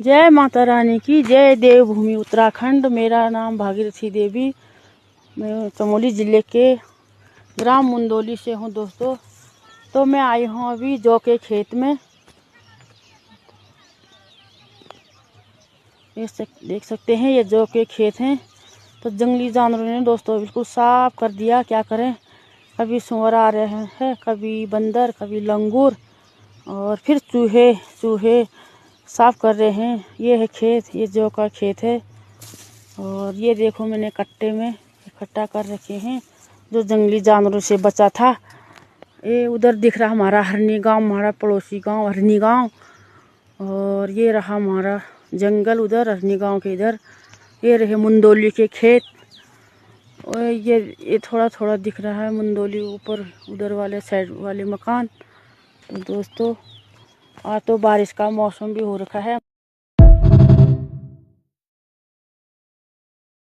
जय माता रानी की जय। देवभूमि उत्तराखंड। मेरा नाम भागीरथी देवी। मैं चमोली ज़िले के ग्राम मुंदोली से हूँ दोस्तों। तो मैं आई हूँ अभी जौ के खेत में। देख सकते हैं ये जौ के खेत हैं। तो जंगली जानवरों ने दोस्तों बिल्कुल साफ कर दिया। क्या करें, कभी सूअर आ रहे हैं, कभी बंदर, कभी लंगूर और फिर चूहे साफ कर रहे हैं। ये है खेत, ये जौ का खेत है। और ये देखो मैंने कट्टे में इकट्ठा कर रखे हैं जो जंगली जानवरों से बचा था। ये उधर दिख रहा हमारा हरनी गांव, हमारा पड़ोसी गांव हरनी गांव। और ये रहा हमारा जंगल उधर हरनी गांव के इधर। ये रहे मुंदोली के खेत। और ये थोड़ा थोड़ा दिख रहा है मुंदोली ऊपर उधर वाले साइड वाले मकान। तो दोस्तों आज तो बारिश का मौसम भी हो रखा है।